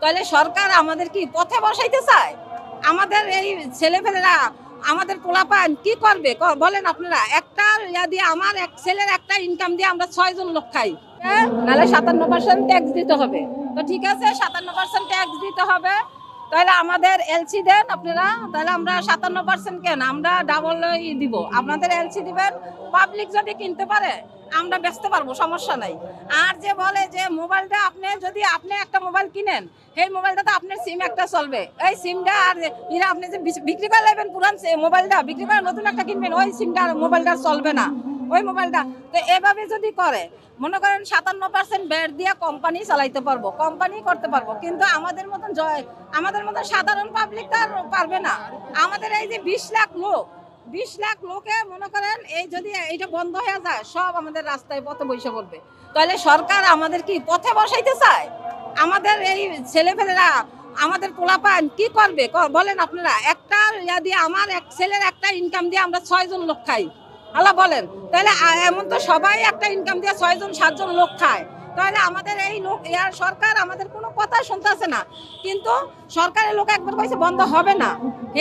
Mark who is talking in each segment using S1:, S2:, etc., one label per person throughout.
S1: তাহলে সরকার আমাদের কি পথে বসাইতে চায়? আমাদের এই ছেলেপেলেরা, আমাদের পোলাপান কি করবে বলেন আপনারা? একটা ইয়া দিয়ে আমার এক ছেলের একটা ইনকাম দিয়ে আমরা 6 জন লোক খাই। নাহলে 57% ট্যাক্স দিতে হবে। তো ঠিক আছে, 57% ট্যাক্স দিতে হবে। তাহলে আমাদের এলসি দেন আপনারা, তাহলে আমরা 57% কেন, আমরা ডাবল দিব। আপনাদের এলসি দিবেন, পাবলিক যদি কিনতে পারে আমরা বেচতে পারবো, সমস্যা নাই। আর যে বলে যে মোবাইলটা আপনি যদি আপনি একটা মোবাইল কিনেন, সেই মোবাইলটা তো আপনার সিম একটা চলবে, এই সিমটা আর এরা আপনি যে বিক্রি করে নেবেন পুরান মোবাইলটা বিক্রি করে নতুন একটা কিনবেন, ওই সিমটা মোবাইলটা চলবে না, ওই মোবাইলটা। তো এভাবে যদি করে, মনে করেন 57% ব্যাট দিয়ে কোম্পানি চালাইতে পারবো, কোম্পানি করতে পারবো, কিন্তু আমাদের মতন সাধারণ পাবলিক তো আর পারবে না। আমাদের এই যে 20 লাখ লোকে মনে করেন এই যদি এইটা বন্ধ হয়ে যায়, সব আমাদের রাস্তায় পথে বসে পড়বে। তাহলে সরকার আমাদের কি পথে বসাইতে চায়? আমাদের এই ছেলেপেলেরা, আমাদের পোলাপান কি করবে বলেন আপনারা? একটা ইয়া দিয়ে আমার এক ছেলের একটা ইনকাম দিয়ে আমরা 6 জন লোক খাই। আল্লাহ বলেন, তাহলে এমন তো সবাই একটা ইনকাম দিয়ে 6 জন 7 জন লোক খায়। তাহলে আমাদের এই লোক ইয়ার সরকার আমাদের কোনো কথা শুনতেছে না। কিন্তু সরকারের লোক একবার কইছে বন্ধ হবে না,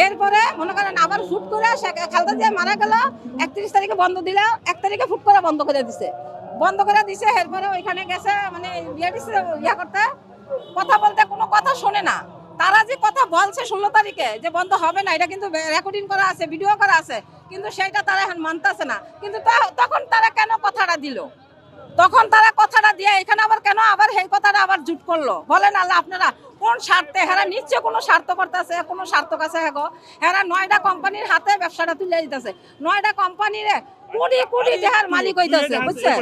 S1: এরপরে মনে করেন আবার ফুট করে খালদা জিয়া মারা গেল, 31 তারিখে বন্ধ দিল, 1 তারিখে ফুট করে বন্ধ করে দিছে। এরপরে ওইখানে গেছে মানে ইয়া করতে, কথা বলতে কোনো কথা শোনে না। তারা যে কথা বলছে 16 তারিখে যে বন্ধ হবে না, এটা কিন্তু রেকর্ডিং করা আছে, ভিডিও করা আছে, কিন্তু সেটা তারা এখন মানতেছে না। কিন্তু তখন তারা কেন কথাটা দিল? তখন তারা কথাটা দিয়ে এখানে আবার কেন আবার সেই কথাটা আবার জুট করলো বলেন? আল্লাহ, আপনারা কোন স্বার্থে? হেরা নিশ্চয় কোনো স্বার্থ করতেছে, কোনো স্বার্থ কাছে হেগো। হেরা 9টা কোম্পানির হাতে ব্যবসাটা তুলে দিতেছে। 9টা কোম্পানির কোটি টাকার মালিক হইতেছে, বুঝছেন?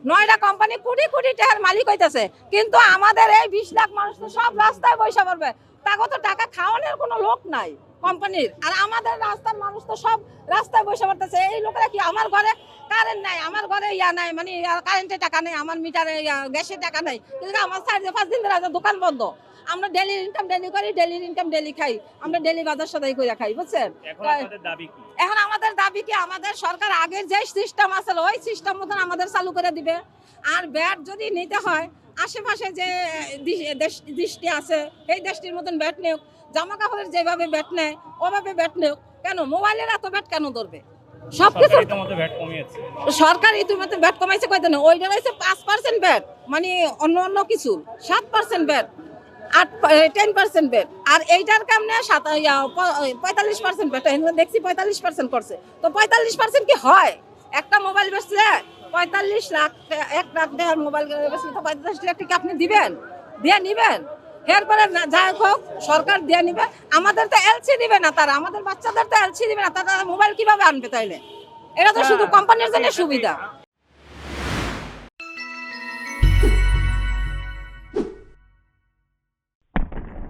S1: 9টা কোম্পানি কোটি টাকার মালিক হইতেছে, কিন্তু আমাদের এই 20 লাখ মানুষ তো সব রাস্তায় বসে পড়বে। তাকে তো টাকা খাওয়ানোর কোনো লোক নাই কোম্পানির। আর আমাদের রাস্তার মানুষ তো সব রাস্তায় বসে পড়তেছে। এই লোকেরা কি, আমার ঘরে কারেন্ট নাই, আমার ঘরে ইয়া নাই, মানে কারেন্টের টাকা নেই, আমার মিটারে গ্যাসের টাকা নাই, কিন্তু আমার 4-5 দিন ধরে দোকান বন্ধ। আমরা ডেলি ইনকাম ডেলি করি, ডেলির ইনকাম ডেলি খাই, আমরা ডেলি বাজার সদাই করে খাই, বুঝছেন? এখন আমাদের দাবি কি, আমাদের সরকার আগের যে সিস্টেম আছে ওই সিস্টেম মতন আমাদের চালু করে দিবে। আর ব্যাট যদি নিতে হয়, আশেপাশে যে দেশটি আছে এই দেশটির মতন ব্যাট নেও, জামা কাপড়ের যেভাবে ব্যাট নেয় ওভাবে ব্যাট নেও। কেন মোবাইলের এত ব্যাট কেন ধরবে? সবকিছু সরকার ইতিমধ্যে ব্যাট কমাইছে কয়টা না, ওইটা হচ্ছে 5% ব্যাট, মানে অন্য কিছু 7% ব্যাট, 10% ব্যাট। আর এইটার কারণে 45% ব্যাট দেখছি, 45% করছে। তো 45% কি হয়? একটা মোবাইল বেচলে 45 লাখ, 1 লাখ টাকার মোবাইল বেচলে তো 45 লাখ টাকা আপনি দিবেন, দিয়ে নিবেন। এরপরে যাই হোক সরকার দিয়ে নিবে, আমাদের তো এলসি দিবে না, তারা আমাদের বাচ্চাদের তো এলসি দিবে না, তারা মোবাইল কিভাবে আনবে? তাইলে এটা তো শুধু কোম্পানির জন্য সুবিধা।